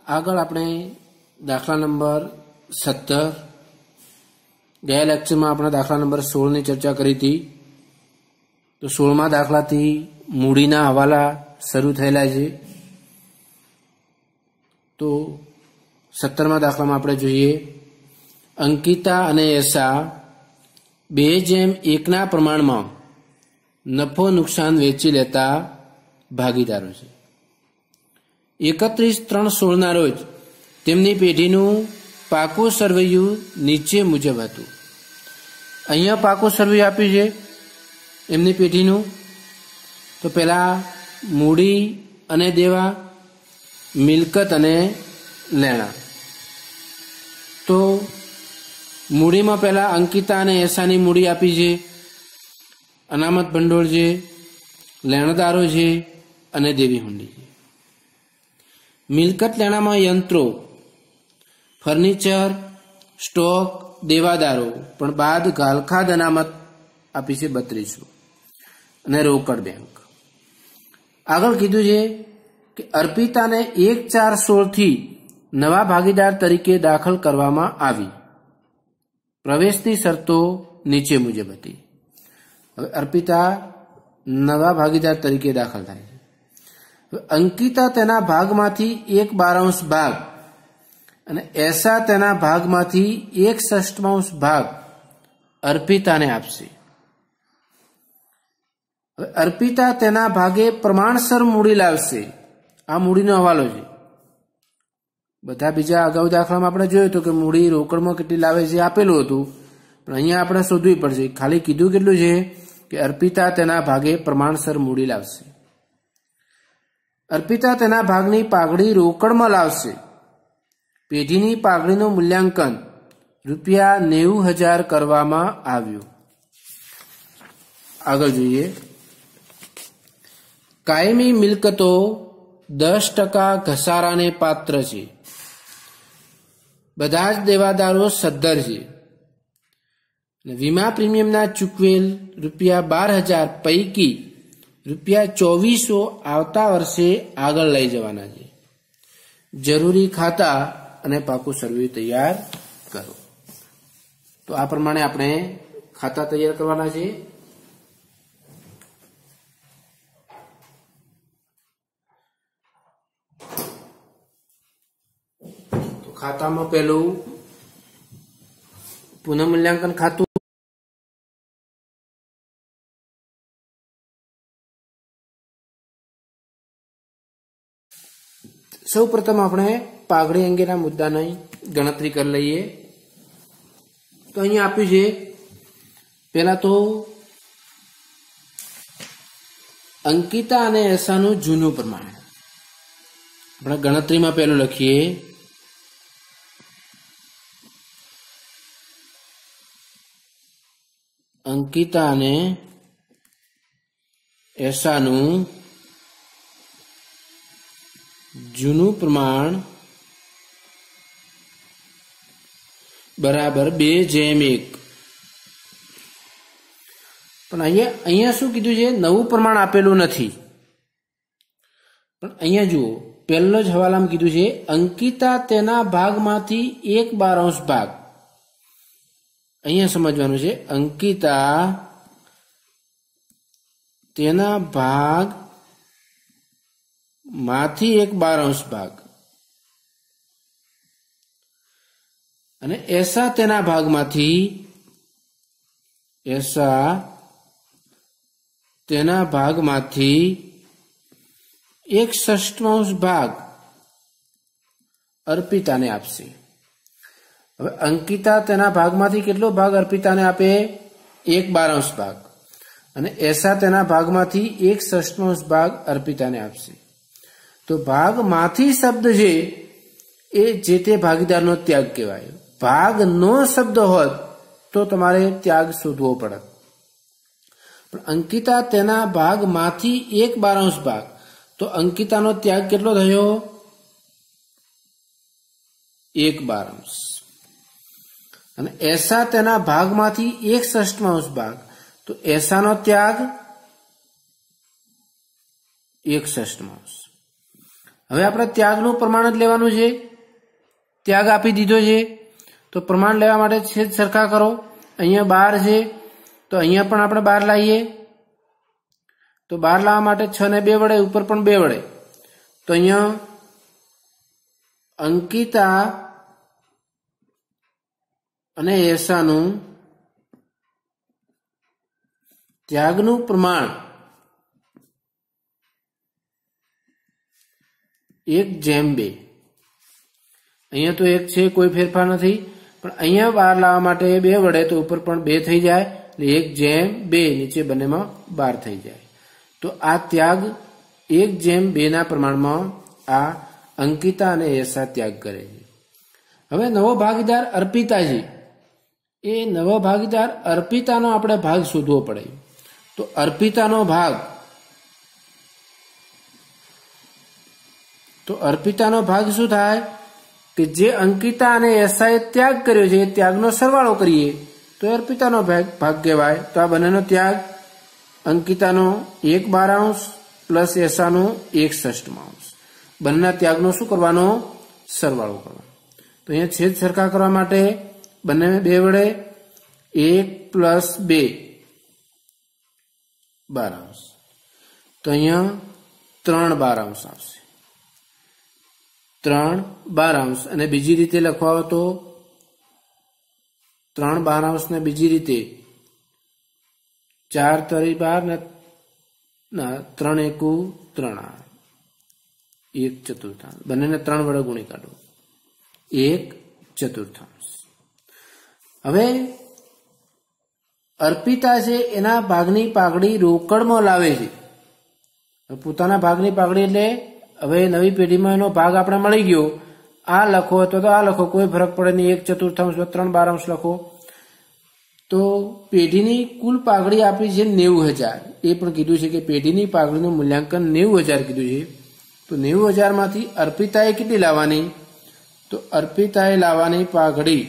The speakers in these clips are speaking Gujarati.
આગળ આપણે દાખલા નંબર 17 ગયા લેક્ચરમાં આપણે દાખલા નંબર 16 ની ચર્ચા કરી હતી. તો 16મા દાખલાથી મૂડીના હવાલા શરૂ થયેલા છે. તો 17મા દાખલામાં આપણે જોઈએ અંકિતા અને યશા 2:1 પ્રમાણમાં નફો નુકસાન વેચી લેતા ભાગીદારો છે. 31/3/16 રોજ તેમની પેઢીનું પાકું સરવૈયું નીચે મુજબ હતું. અહીંયા પાકું સરવૈયું આપ્યું છે એમની પેઢીનું. તો પહેલા મૂડી અને દેવા, મિલકત અને લેણા. તો મૂડીમાં પહેલા અંકિતા અને યશાની મૂડી આપી છે, અનામત ભંડોળ છે, લેણદારો છે અને દેવી હુંડી છે. મિલકત લેણામાં યંત્રો, ફર્નિચર, સ્ટોક, દેવાદારો પણ બાદ ગાલખાદ અનામત આપી છે 3200 અને રોકડ બેંક. આગળ કીધું છે કે અર્પિતાને 1/4/16 થી નવા ભાગીદાર તરીકે દાખલ કરવામાં આવી. પ્રવેશની શરતો નીચે મુજબ હતી. હવે અર્પિતા નવા ભાગીદાર તરીકે દાખલ થાય છે. અંકિતા તેના ભાગમાંથી 1/12 ભાગ અને યશા તેના ભાગમાંથી 1/6 ભાગ અર્પિતાને આપશે. હવે અર્પિતા તેના ભાગે પ્રમાણસર મૂડી લાવશે. આ મૂડીનો હવાલો છે. બધા બીજા અગાઉ દાખલામાં આપણે જોયું હતું કે મૂડી રોકડમાં કેટલી લાવે છે આપેલું હતું, પણ અહીંયા આપણે શોધવી પડશે. ખાલી કીધું કેટલું છે કે અર્પિતા તેના ભાગે પ્રમાણસર મૂડી લાવશે. અર્પિતા તેના ભાગની પાઘડી રોકડમાં લાવશે. પેઢીની પાઘડીનું મૂલ્યાંકન ₹90,000 કરવામાં આવ્યું. આગળ જોઈએ કાયમી મિલકતો 10% ઘસારાને પાત્ર છે. બધા જ દેવાદારો સદ્ધર છે. વીમા પ્રીમિયમના ચૂકવેલ ₹12,000 પૈકી ₹2400 આવતા વર્ષે આગળ લઈ જવાના છે. જરૂરી ખાતા અને પાકું સરવૈયું તૈયાર કરો. તો આ પ્રમાણે આપણે ખાતા તૈયાર કરવાના છે. તો ખાતામાં પહેલું પુનઃમૂલ્યાંકન ખાતું. સૌ પ્રથમ આપણે પાઘડી અંગેના મુદ્દાની ગણતરી કરી લઈએ. તો અહીંયા આપ્યું છે પહેલા તો અંકિતા અને યશાનું જૂનું પ્રમાણ. આપણે ગણતરીમાં પહેલું લખીએ અંકિતા અને યશાનું જૂનું પ્રમાણ બરાબર 2:1. પણ અહીંયા શું કીધું છે? નવું પ્રમાણ આપેલું નથી. પણ અહીંયા જુઓ પહેલો જ હવાલામાં કીધું છે અંકિતા તેના ભાગમાંથી 1/12 ભાગ. અહીંયા સમજવાનું છે અંકિતા તેના ભાગ માંથી 1/12 ભાગ અને યશા તેના ભાગમાંથી 1/6 ભાગ અર્પિતાને આપશે. હવે અંકિતા તેના ભાગમાંથી કેટલો ભાગ અર્પિતાને આપે? 1/12 ભાગ અને યશા તેના ભાગમાંથી 1/6 ભાગ અર્પિતાને આપશે. તો ભાગમાંથી શબ્દ છે એ જે તે ભાગીદારનો ત્યાગ કહેવાય. ભાગનો શબ્દ હોત તો તમારે ત્યાગ શોધવો પડે. પણ અંકિતા તેના ભાગમાંથી 1/12 ભાગ, તો અંકિતાનો ત્યાગ કેટલો થયો? 1/12. અને યશા તેના ભાગમાંથી 1/6 ભાગ, તો યશાનો ત્યાગ 1/6. હવે આપણે ત્યાગનું પ્રમાણ જ લેવાનું છે, ત્યાગ આપી દીધો છે તો પ્રમાણ લેવા માટે છેદ સરખા કરો. અહીંયા 12 છે તો અહીંયા પણ આપણે 12 લાવીએ, તો 12 લાવવા માટે 6 ને 2 વડે, ઉપર પણ 2 વડે, તો અહીંયા અંકિતા અને એસાનું ત્યાગનું પ્રમાણ 1:2. અહીંયા તો 1 છે, કોઈ ફેરફાર નથી, પણ અહીંયા 12 લાવવા માટે 2 વડે, તો ઉપર પણ 2 થઈ જાય, એટલે 1:2, નીચે બંનેમાં 12 થઈ જાય. તો આ ત્યાગ 1:2 ના પ્રમાણમાં આ અંકિતા અને એસા ત્યાગ કરે છે. હવે નવો ભાગીદાર અર્પિતા છે, એ નવો ભાગીદાર અર્પિતાનો આપણે ભાગ શોધવો પડે. તો અર્પિતાનો ભાગ શું થાય કે જે અંકિતા અને એસાએ ત્યાગ કર્યો છે એ ત્યાગનો સરવાળો કરીએ તો અર્પિતાનો ભાગ કહેવાય. તો આ બંનેનો ત્યાગ અંકિતાનો 1/12 પ્લસ એસાનો 1/6. બંનેના ત્યાગનો શું કરવાનો? સરવાળો કરવાનો. તો અહીંયા છેદ સરખા કરવા માટે બંને 2 વડે 1 પ્લસ 2 12. તો અહીંયા 3/12 આવશે, 3/12. અને બીજી રીતે લખવા હોય તો 3/12 ને બીજી રીતે 4 તરી 12 ને 3 એકુ 3, 1/4. બંનેને 3 વડે ગુણી કાઢો, 1/4. હવે અર્પિતા છે એના ભાગની પાઘડી રોકડમાં લાવે છે. પોતાના ભાગની પાઘડી એટલે હવે નવી પેઢીમાં એનો ભાગ આપણે મળી ગયો, આ લખો અથવા તો આ લખો, કોઈ ફરક પડે નહીં, 1/4 3/12 લખો. તો પેઢીની કુલ પાઘડી આપી છે 90,000. એ પણ કીધું છે કે પેઢીની પાઘડીનું મૂલ્યાંકન 90,000 કીધું છે. તો 90,000 માંથી અર્પિતાએ કેટલી લાવવાની? તો અર્પિતાએ લાવવાની પાઘડી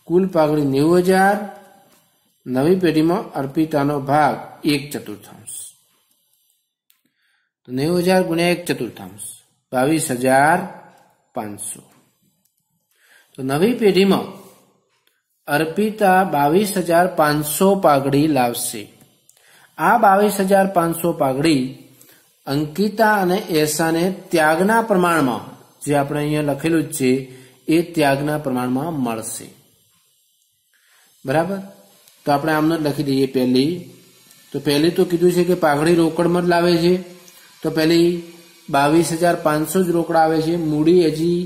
કુલ પાઘડી 90,000, નવી પેઢીમાં અર્પિતાનો ભાગ 1/4. તો 90,000 ગુણ્યા 1/4 22,500. તો નવી પેઢીમાં અર્પિતા 22,500 પાઘડી લાવશે. આ 22,500 પાઘડી અંકિતા અને એસાને ત્યાગના પ્રમાણમાં, જે આપણે અહીંયા લખેલું જ છે એ ત્યાગના પ્રમાણમાં મળશે. બરાબર? તો આપણે આમને જ લખી દઈએ. પહેલી તો કીધું છે કે પાઘડી રોકડમાં જ લાવે છે, તો પહેલી 22,500 જ રોકડા આવે છે. મૂડી હજી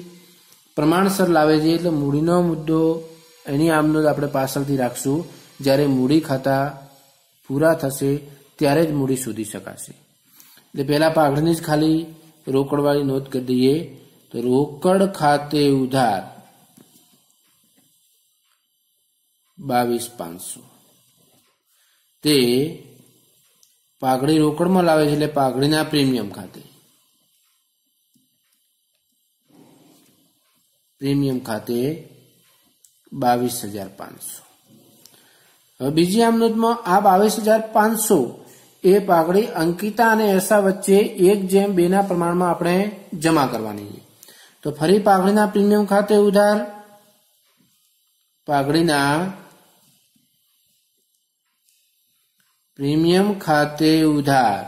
પ્રમાણસર લાવે છે, એટલે મૂડીનો મુદ્દો એની આમનો આપણે પાછળથી રાખશું. જ્યારે મૂડી ખાતા પૂરા થશે ત્યારે જ મૂડી શોધી શકાશે. એટલે પહેલા પાઘડીની જ ખાલી રોકડવાળી નોંધ કરી દઈએ. તો રોકડ ખાતે ઉધાર 22,500. તે પાઘડી રોકડમાં લાવે છે, એટલે પાઘડીના પ્રીમિયમ ખાતે 22,500. હવે બીજી આમ નોંધમાં આ 22,500 એ પાઘડી અંકિતા અને એસા વચ્ચે 1:2 ના પ્રમાણમાં આપણે જમા કરવાની છે. તો ફરી પાઘડીના પ્રીમિયમ ખાતે ઉધાર, પાઘડીના પ્રીમિયમ ખાતે ઉધાર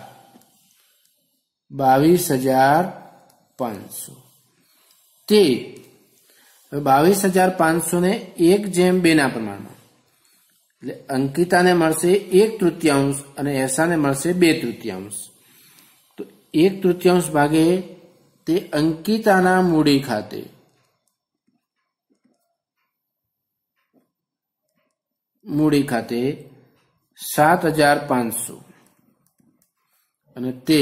22,500. તે 22,500 ને 1:2 ના પ્રમાણમાં, એટલે અંકિતાને મળશે 1/3 અને એસાને મળશે 2/3. તો 1/3 ભાગે તે અંકિતાના મૂડી ખાતે, મૂડી ખાતે 7,500 અને તે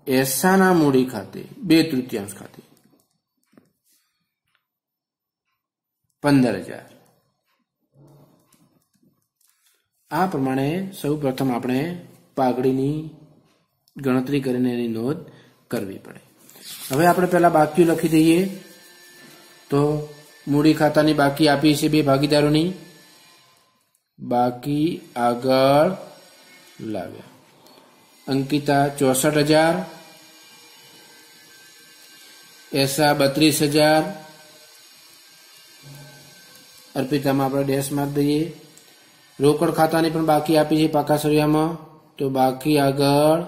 એસાના મૂડી ખાતે 2/3 ખાતે 15,000. આ પ્રમાણે સૌ પ્રથમ આપણે પાઘડીની ગણતરી કરીને એની નોંધ કરવી પડે. હવે આપણે પહેલા બાકીઓ લખી દઈએ. તો મૂડી ખાતાની બાકી આપી છે બે ભાગીદારોની, બાકી આગળ લાવ્યા. અંકિતા 64,000, એસા 32,000, અર્પિતામાં આપણે ડેશ મારી દઈએ. રોકડ ખાતાની પણ બાકી આપી છે પાકા સરિયામાં, તો બાકી આગળ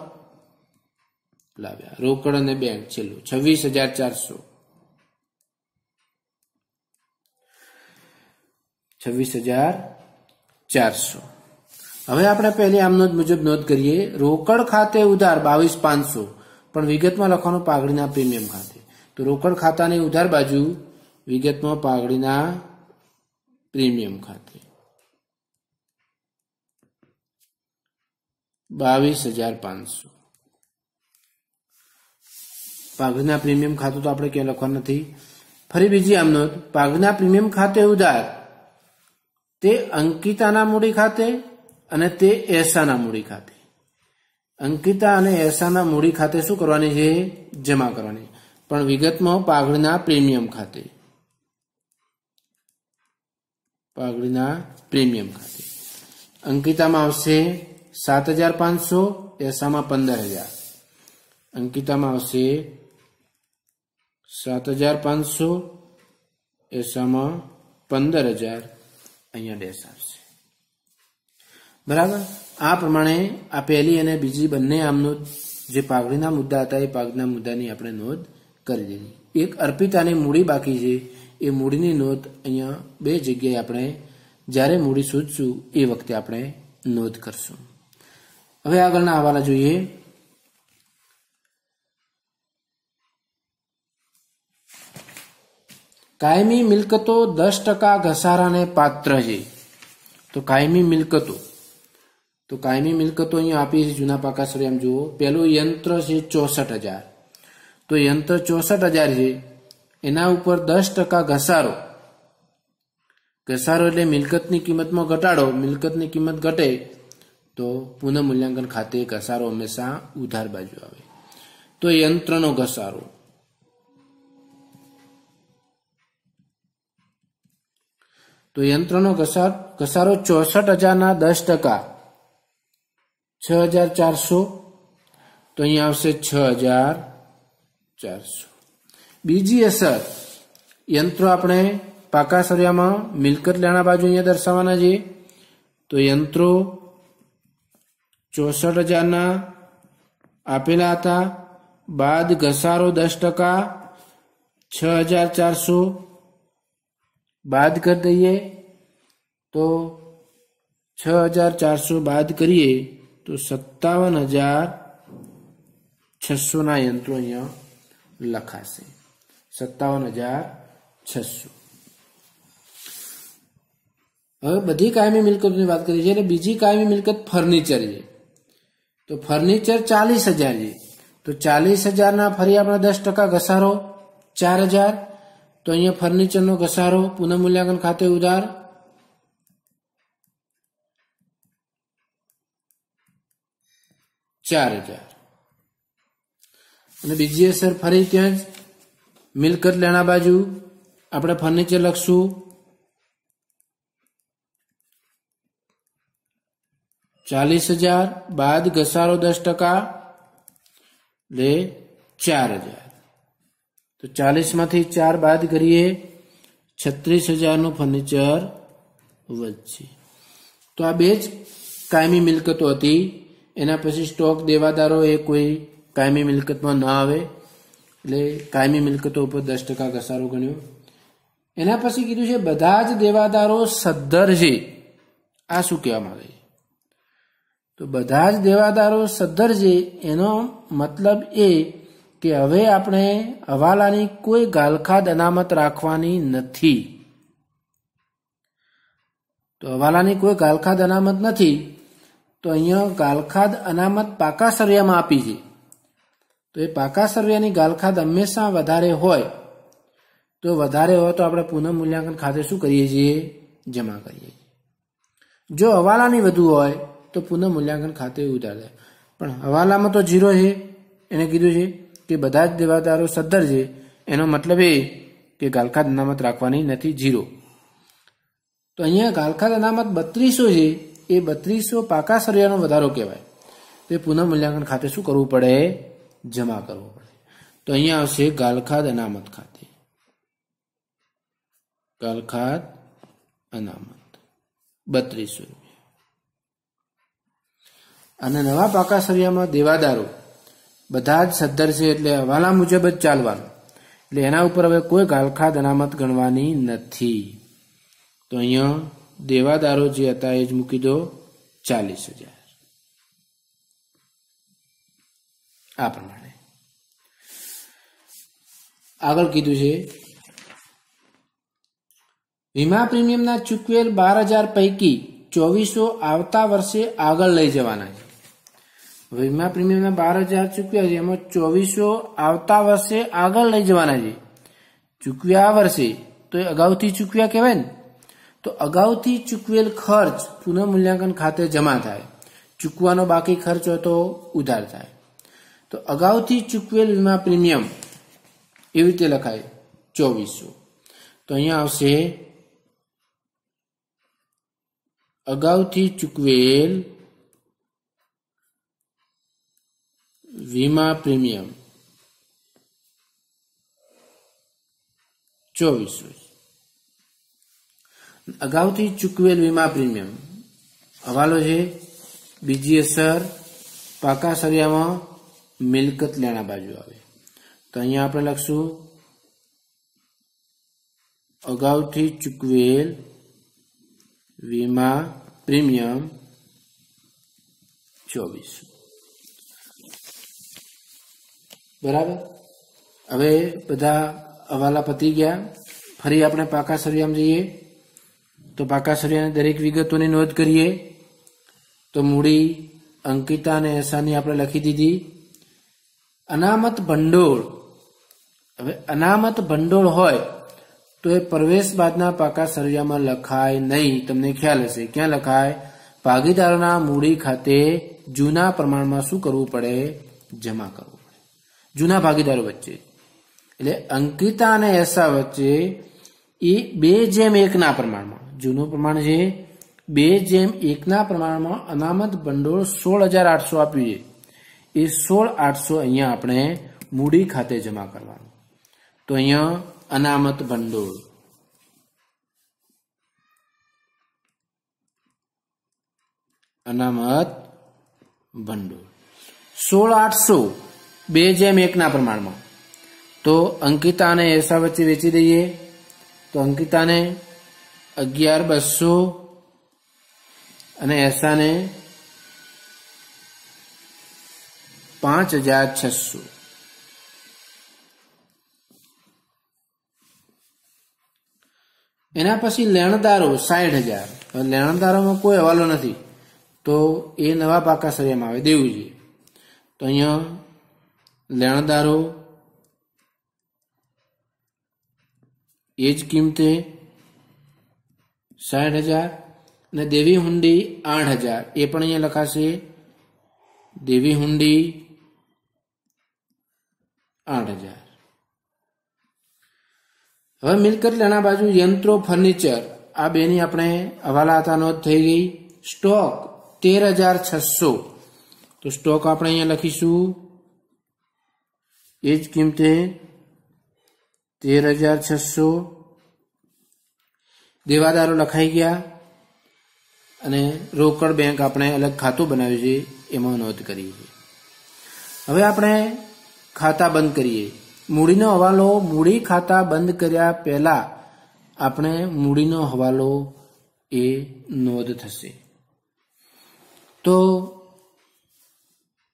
લાવ્યા. રોકડ અને બેંક છેલ્લું 26,400. 26,400. હવે આપણે પહેલી આમનોંધ મુજબ નોંધ કરીએ. રોકડ ખાતે ઉધાર 22,500, પણ વિગતમાં લખવાનું પાઘડીના પ્રીમિયમ ખાતે. તો રોકડ ખાતાની ઉધાર બાજુ વિગતમાં પાઘડીના પ્રીમિયમ ખાતે 22,500. પાઘડીના પ્રીમિયમ ખાતું તો આપણે ક્યાં લખવાનું નથી. ફરી બીજી આમનોંધ. પાઘડીના પ્રીમિયમ ખાતે ઉધાર તે અંકિતાના મૂડી ખાતે અને તે એસાના મૂડી ખાતે. અંકિતા અને એસાના મૂડી ખાતે શું કરવાની છે? જમા કરવાની, પણ વિગતમાં પાઘડીના પ્રીમિયમ ખાતે. પાઘડીના પ્રીમિયમ ખાતે અંકિતામાં આવશે 7,500, એસામાં 15,000. અંકિતામાં આવશે 7,500, એસામાં 15,000. અહીંયા ડેશ આવશે. બરાબર. આ પ્રમાણે આ પહેલી અને બીજી બંને આમનોંધ જે પાઘડીના મુદ્દા હતા એ પાઘડીના મુદ્દાની આપણે નોંધ કરી દીધી. એક અર્પિતાની મૂડી બાકી છે, એ મૂડીની નોંધ અહીંયા બે જગ્યાએ આપણે જ્યારે મૂડી શોધશું એ વખતે આપણે નોંધ કરશું. હવે આગળના હવાલા જોઈએ. કાયમી મિલકતો 10% ઘસારાને પાત્ર છે. તો કાયમી મિલકતો, તો કાયમી મિલકતો અહીંયા આપી છે જૂના પાકા સરિયામાં જુઓ. પહેલું યંત્ર છે 64,000, તો યંત્ર 64,000 છે, એના ઉપર 10% ઘસારો. ઘસારો એટલે મિલકતની કિંમતમાં ઘટાડો. મિલકતની કિંમત ઘટે તો પુનઃમૂલ્યાંકન ખાતે ઘસારો હંમેશા ઉધાર બાજુ આવે. તો યંત્રનો ઘસારો, તો યંત્રનો ઘસારો 64,000ના 10%, 6,400. તો અહીંયા આવશે 6,400. બીજી અસર, યંત્રો આપણે પાકા સરિયામાં મિલકત લેણા બાજુ અહીંયા દર્શાવવાના છે. તો યંત્રો 64,000ના આપેલા હતા, બાદ ઘસારો 10%, 6,400 બાદ કરી દઈએ. તો 6,400 બાદ કરીએ તો 57,600 ના યંત્રો અહીંયા લખાશે. 57,600. હવે બધી કાયમી મિલકતની વાત કરીએ છીએ. એટલે બીજી કાયમી મિલકત ફર્નિચર છે. તો ફર્નિચર 40,000 છે. તો 40,000ના ફરી આપણે 10% ઘસારો 4,000. તો અહીંયા ફર્નિચરનો ઘસારો પુનઃમૂલ્યાંકન ખાતે ઉધાર 4,000. અને બીજી અસર ફરી ત્યાં જ મિલકત લેણા બાજુ આપણે ફર્નિચર લખશું. 40,000 બાદ ઘસારો 10% એટલે 4,000. તો 40માંથી 4 બાદ કરીએ 36,000નું ફર્નિચર વધશે. તો આ બે જ કાયમી મિલકતો હતી. એના પછી સ્ટોક દેવાદારો એ કોઈ કાયમી મિલકતમાં ન આવે, એટલે કાયમી મિલકતો ઉપર 10% ઘસારો ગણ્યો. એના પછી કીધું છે બધા જ દેવાદારો સદ્ધર છે. આ શું કહેવા માંગે છે? તો બધા જ દેવાદારો સદ્ધર છે એનો મતલબ એ કે હવે આપણે હવાલાની કોઈ ગાલખાદ અનામત રાખવાની નથી. તો હવાલાની કોઈ ગાલખાદ અનામત નથી. તો અહીંયા ગાલખાદ અનામત પાકા સરિયામાં આપી છે. તો એ પાકા સરિયાની ગાલખાદ હંમેશા વધારે હોય. તો વધારે હોય તો આપણે પુનઃમૂલ્યાંકન ખાતે શું કરીએ છીએ? જમા કરીએ છીએ. જો હવાલાની વધુ હોય તો પુનઃમૂલ્યાંકન ખાતે ઉધાર થાય. પણ હવાલામાં તો 0 છે. એને કીધું છે કે બધા જ દેવાદારો સદ્ધર છે. એનો મતલબ એ કે ગાલખાદ અનામત રાખવાની નથી 0. તો અહીંયા ગાલખાદ અનામત 3200 છે, એ 3200 પાકા સરિયાનો વધારો કહેવાય. તો એ પુનઃ મૂલ્યાંકન ખાતે શું કરવું પડે? જમા કરવું પડે. તો અહીંયા આવશે ગાલખાદ અનામત ખાતે. ગાલખાદ અનામત 3200 રૂપિયા. અને નવા પાકા સરિયામાં દેવાદારો બધા જ સદ્ધર છે, એટલે હવાલા મુજબ જ ચાલવાનું. એટલે એના ઉપર હવે કોઈ ગાલખાદ અનામત ગણવાની નથી. તો અહીંયા દેવાદારો જે હતા એ જ મૂકી દો 40,000. આ પ્રમાણે આગળ કીધું છે વીમા પ્રીમિયમના ચૂકવેલ 12,000 પૈકી 2400 આવતા વર્ષે આગળ લઈ જવાના છે. વીમા પ્રીમિયમના 12,000 ચૂકવ્યા છે, એમાં 2400 આવતા વર્ષે આગળ લઈ જવાના છે. ચૂકવ્યા આ વર્ષે તો એ અગાઉથી ચૂકવ્યા કહેવાય ને. તો અગાઉથી ચૂકવેલ ખર્ચ પુનઃ મૂલ્યાંકન ખાતે જમા થાય. ચૂકવાનો બાકી ખર્ચ હોય તો ઉધાર થાય. તો અગાઉથી ચૂકવેલ વીમા પ્રીમિયમ એવી રીતે લખાય 2400. તો અહીંયા આવશે અગાઉથી ચૂકવેલ વીમા પ્રીમિયમ 2400. અગાઉથી ચૂકવેલ વીમા પ્રીમિયમ હવાલો છે. બીજી અસર પાકા સરિયામાં મિલકત લેણા બાજુ આવે. તો અહીંયા આપણે લખશું અગાઉથી ચૂકવેલ વીમા પ્રીમિયમ 2400. બરાબર. હવે બધા હવાલા પતી ગયા. ફરી આપણે પાકા સરિયામાં જઈએ. તો પાકા સરિયાની દરેક વિગતોની નોંધ કરીએ. તો મૂડી અંકિતા અને એસાની આપણે લખી દીધી. અનામત ભંડોળ. હવે અનામત ભંડોળ હોય તો એ પ્રવેશ બાદના પાકા સરિયામાં લખાય નહીં. તમને ખ્યાલ હશે. ક્યાં લખાય? ભાગીદારોના મૂડી ખાતે જૂના પ્રમાણમાં શું કરવું પડે? જમા કરવું પડે. જૂના ભાગીદારો વચ્ચે એટલે અંકિતા અને એસા વચ્ચે એ 2:1 પ્રમાણમાં જૂનું પ્રમાણ છે. 2:1 પ્રમાણમાં અનામત ભંડોળ 16,800 આપ્યું છે. એ 16,800 અહીંયા આપણે મૂડી ખાતે જમા કરવાનું. તો અહીંયા અનામત ભંડોળ અનામત ભંડોળ 16,800 2:1 પ્રમાણમાં. તો અંકિતા અને એસા વચ્ચે વેચી દઈએ. તો અંકિતાને 11,200 અને એસાને 5,600. એના પછી લેણદારો 60,000. લેણદારોમાં કોઈ હવાલો નથી, તો એ નવા પાકા સરિયામાં આવે દેવું. તો અહીંયા લેણદારો એ જ કિંમતે 60,000 અને દેવી હુંડી 8,000 એ પણ અહીંયા લખાશે. દેવી હુંડી 8,000. હવે મિલકત લેણા બાજુ યંત્રો ફર્નિચર આ બેની આપણે હવાલા હતા નોંધ થઈ ગઈ. સ્ટોક 13,600. તો સ્ટોક આપણે અહીંયા લખીશું એ જ કિંમતે 13,600. દેવાદારો લખાઈ ગયા અને રોકડ બેંક આપણે અલગ ખાતું બનાવ્યું છે એમાં નોંધ કરી છે. હવે આપણે ખાતા બંધ કરીએ. મૂડીનો હવાલો મૂડી ખાતા બંધ કર્યા પહેલા આપણે મૂડીનો હવાલો એ નોંધ થશે. તો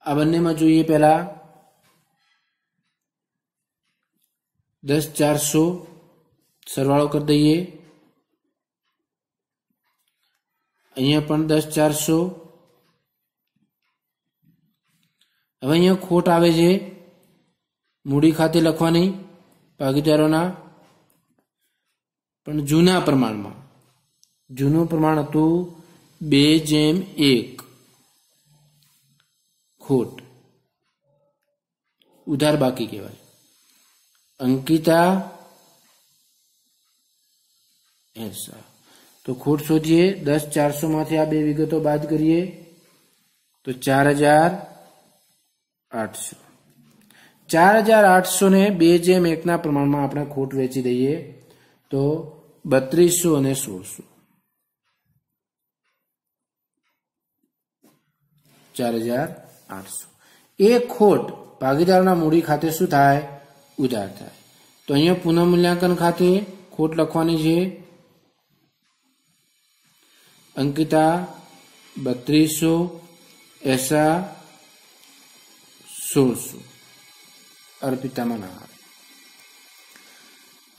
આ બંનેમાં જોઈએ. પહેલા 10,400 સરવાળો કરી દઈએ. અહીંયા પણ 10,400. હવે અહીંયા ખોટ આવે છે મૂડી ખાતે લખવાની ભાગીદારોના, પણ જૂના પ્રમાણમાં. જૂનું પ્રમાણ હતું 2:1. ખોટ ઉધાર બાકી કહેવાય. અંકિતા એસા તો ખોટ શોધીએ 10,400 માંથી આ બે વિગતો બાદ કરીએ તો 4,800 4,800 ને 2:1 ના પ્રમાણમાં આપણે ખોટ વેચી દઈએ તો 3200 અને 1600 4,800 એ ખોટ ભાગીદારના મૂડી ખાતે શું થાય ઉધાર થાય તો અહીંયા પુનઃમૂલ્યાંકન ખાતે ખોટ લખવાની છે અંકિતા 3200 એસા 1600 અર્પિતામાં ના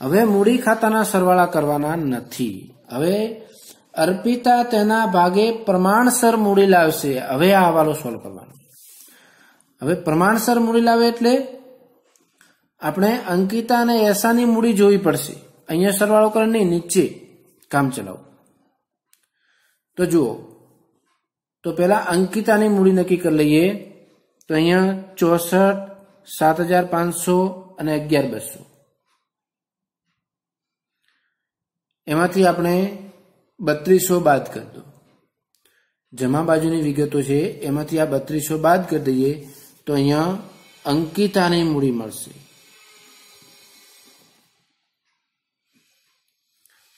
આવે હવે મૂડી ખાતાના સરવાળા કરવાના નથી હવે અર્પિતા તેના ભાગે પ્રમાણસર મૂડી લાવશે હવે આ હવાલો સોલ્વ કરવાનો હવે પ્રમાણસર મૂડી લાવે એટલે આપણે અંકિતા અને એસાની મૂડી જોવી પડશે અહીંયા સરવાળો કરે નહીં નીચે કામ ચલાવો તો જુઓ તો પહેલા અંકિતાની મૂડી નક્કી કરી લઈએ તો અહીંયા 64 7,500 અને 11,200 એમાંથી આપણે 3200 બાદ કરી દો જમા બાજુની વિગતો છે એમાંથી આ 3200 બાદ કરી દઈએ તો અહીંયા અંકિતાની મૂડી મળશે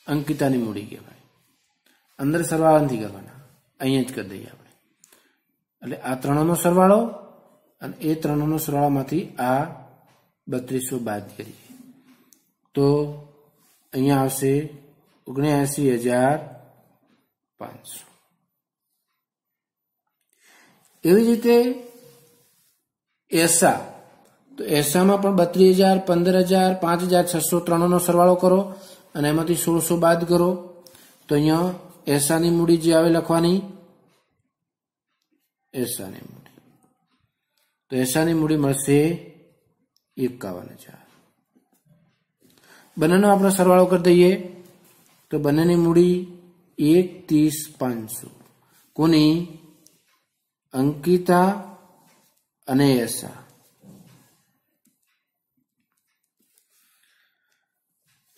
અંકિતાની મૂડી કહેવાય અંદર સરવાળા નથી કરવાના અહીંયા જ કરી દઈએ આપણે એટલે આ ત્રણનો સરવાળો અને એ ત્રણનો સરવાળામાંથી આ 3200 બાદ કરીએ તો અહીંયા આવશે 79,500 એવી જ રીતે એસા તો એસામાં પણ 32,000 15,000 5,600 ત્રણનો સરવાળો કરો અને એમાંથી 1600 બાદ કરો તો અહીંયા એસાની મૂડી જે આવે લખવાની એસાની મૂડી તો એસાની મૂડી મળશે 51,000 બંનેનો આપણે સરવાળો કરી દઈએ તો બંનેની મૂડી 1,30,500 કોની અંકિતા અને એસા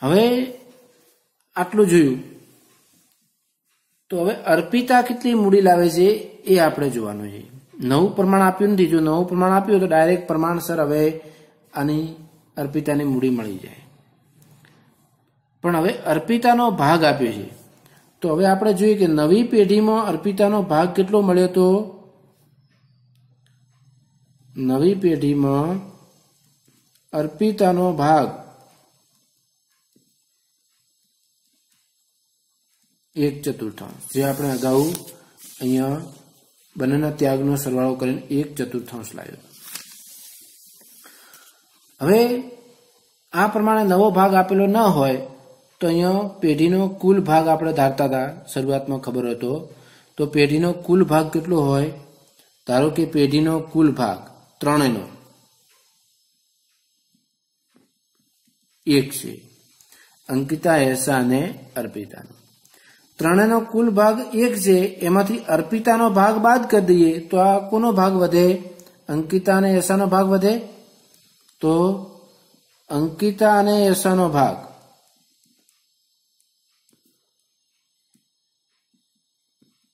હવે આટલું જોયું તો હવે અર્પિતા કેટલી મૂડી લાવે છે એ આપણે જોવાનું છે નવું પ્રમાણ આપ્યું નથી જો નવું પ્રમાણ આપ્યું તો ડાયરેક્ટ પ્રમાણસર હવે આની અર્પિતાની મૂડી મળી જાય પણ હવે અર્પિતાનો ભાગ આપ્યો છે તો હવે આપણે જોઈએ કે નવી પેઢીમાં અર્પિતાનો ભાગ કેટલો મળ્યો તો નવી પેઢીમાં અર્પિતાનો ભાગ 1/4 જે આપણે અગાઉ અહીંયા બંનેના ત્યાગનો સરવાળો કરીને 1/4 લાવ્યો હવે આ પ્રમાણે નવો ભાગ આપેલો ન હોય તો અહીંયા પેઢીનો કુલ ભાગ આપણે ધારતા હતા શરૂઆતમાં ખબર હતો તો પેઢીનો કુલ ભાગ કેટલો હોય ધારો કે પેઢીનો કુલ ભાગ ત્રણેયનો 1 છે અંકિતા એસા અને અર્પિતાનો ત્રણેયનો કુલ ભાગ 1 છે એમાંથી અર્પિતાનો ભાગ બાદ કરી દઈએ તો આ કોનો ભાગ વધે અંકિતા અને એસાનો ભાગ વધે તો અંકિતા અને એસાનો ભાગ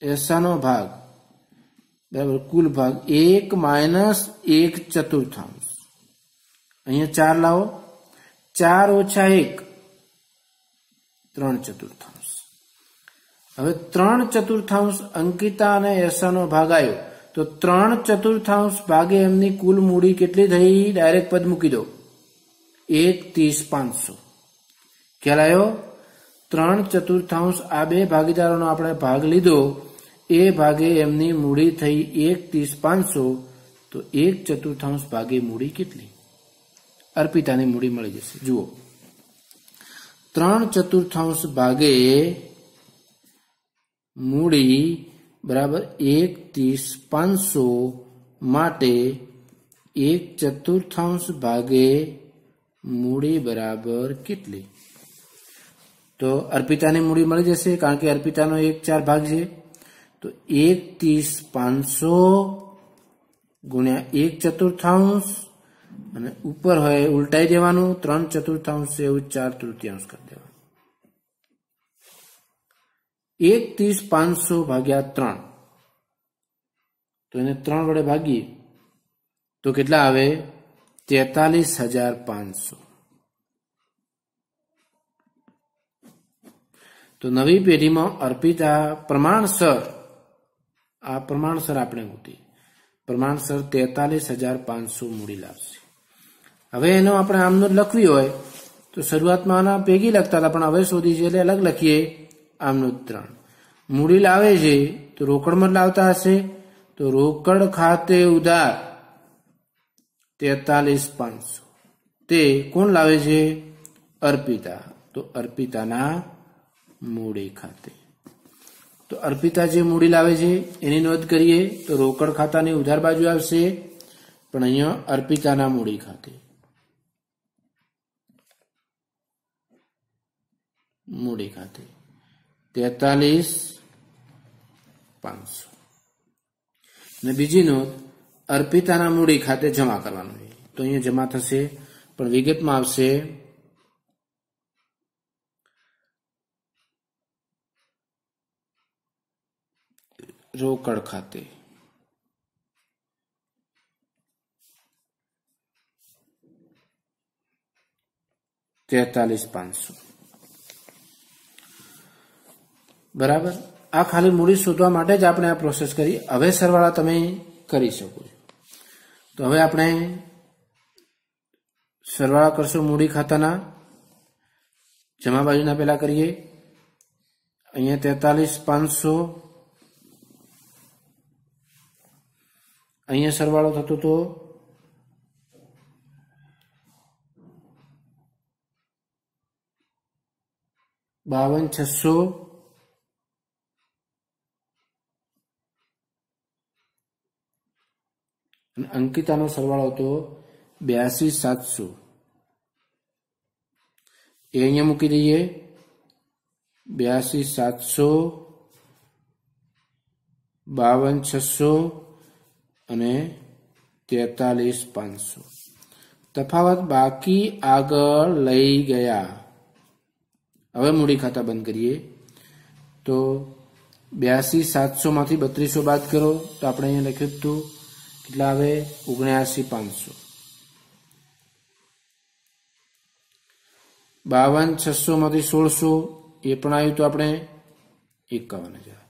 એસાનો ભાગ બરાબર કુલ ભાગ 1 - 1/4 અહીંયા 4 લાવો 4 - 1 3/4 હવે 3/4 અંકિતા અને એસાનો ભાગ આવ્યો તો 3/4 ભાગે એમની કુલ મૂડી કેટલી થઈ ડાયરેક્ટ પદ મૂકી દો 1,30,500 ખ્યાલ આવ્યો 3/4 આ બે ભાગીદારોનો આપણે ભાગ લીધો એ ભાગે એમની મૂડી થઈ 1,30,500 તો 1/4 ભાગે મૂડી કેટલી અર્પિતાની મૂડી મળી જશે જુઓ 3/4 ભાગે મૂડી બરાબર 1,30,500 માટે 1/4 ભાગે મૂડી બરાબર કેટલી તો અર્પિતાની મૂડી મળી જશે કારણ કે અર્પિતાનો 1/4 ભાગ છે તો 1,30,500 ગુણ્યા 1/4 અને ઉપર હોય ઉલટાઈ દેવાનું 3/4 છે એવું 4/3 કરી દેવાનું 1,30,500 ભાગ્યા 3, તો એને 3 વડે ભાગીએ તો કેટલા આવે? 43,500. તો નવી પેઢીમાં અર્પિતા પ્રમાણસર, આ પ્રમાણસર આપણે ગોતી, પ્રમાણસર 43,500 મૂડી લાવશે. હવે એનો આપણે આમનો જ લખવી હોય તો શરૂઆતમાં આના ભેગી લખતા હતા, પણ હવે શોધી છે એટલે અલગ લખીએ. આમનો 3 મૂડી લાવે છે તો રોકડમાં જ લાવતા હશે, તો રોકડ ખાતે ઉધાર 43,500. તે કોણ લાવે છે? અર્પિતા. તો અર્પિતાના મૂડી ખાતે. તો અર્પિતા જે મૂડી લાવે છે એની નોંધ કરીએ તો રોકડ ખાતાની ઉધાર બાજુ આવશે, પણ અહીંયા અર્પિતાના મૂડી ખાતે. મૂડી ખાતે 43,500. અને બીજી નોંધ, અર્પિતાના મૂડી ખાતે જમા કરવાનું છે, તો અહીંયા જમા થશે, પણ વિગતમાં આવશે રોકડ ખાતે. $43,500. બરાબર. આ ખાલી મૂડી શોધવા માટે જ આપણે આ પ્રોસેસ કરી. હવે સરવાળા તમે કરી શકો છો. તો હવે આપણે સરવાળા કરશું મૂડી ખાતાના. જમા બાજુના પહેલા કરીએ. અહીંયા 43,500, અહીંયા સરવાળો થતો હતો 52,600, અને અંકિતાનો સરવાળો હતો 82,700. એ અહીંયા મૂકી દઈએ. 82,700, 52,600 અને 43,500. તફાવત બાકી આગળ લઈ ગયા. હવે મૂડી ખાતા બંધ કરીએ તો 82,700 માંથી 3200 બાદ કરો તો આપણે અહીંયા લખ્યું હતું કેટલા આવે? 79,500. 52,600 માંથી 1600 એ પણ આવ્યું તો આપણે 51,000,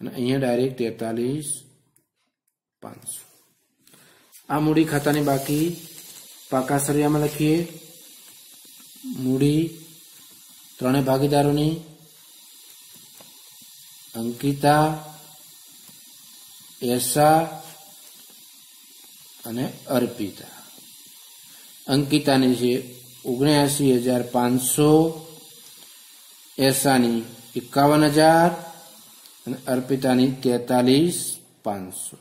અને અહીંયા ડાયરેક્ટ 43,500. આ મૂડી ખાતાની બાકી પાકા સરિયામાં લખીએ. મૂડી ત્રણેય ભાગીદારોની, અંકિતા, એસા અને અર્પિતા. અંકિતાની છે 79,500, એસાની 51,000 અને અર્પિતાની 43,500.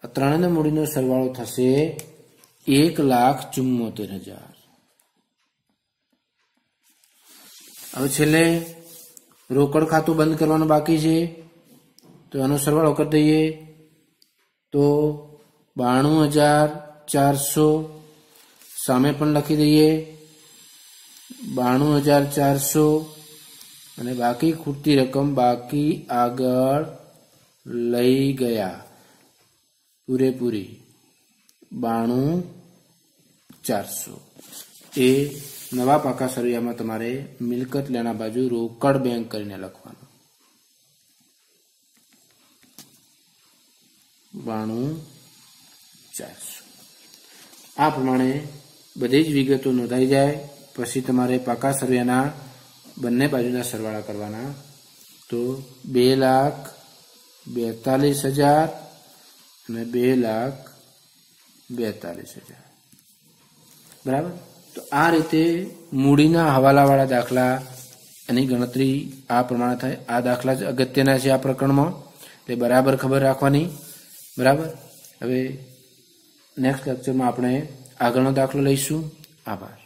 આ ત્રણેયના મૂડીનો સરવાળો થશે 1,74,000. હવે છેલ્લે રોકડ ખાતું બંધ કરવાનું બાકી છે, તો એનો સરવાળો કરી દઈએ તો 92,400 સામે પણ લખી દઈએ. 92,400 અને બાકી ખૂટતી રકમ બાકી આગળ લઈ ગયા પૂરેપૂરી 92,400. એ નવા પાકા સરિયામાં તમારે મિલકત લેણા બાજુ રોકડ બેંક કરીને લખવાનું. 92,400. આ પ્રમાણે બધી જ વિગતો નોંધાઈ જાય પછી તમારે પાકા સરિયાના બંને બાજુના સરવાળા કરવાના. તો 2,42,000 અને 2,42,000. બરાબર. તો આ રીતે મૂડીના હવાલાવાળા દાખલા એની ગણતરી આ પ્રમાણે થાય. આ દાખલા જ અગત્યના છે આ પ્રકરણમાં, એટલે બરાબર ખબર રાખવાની. બરાબર. હવે નેક્સ્ટ લેક્ચરમાં આપણે આગળનો દાખલો લઈશું. આભાર.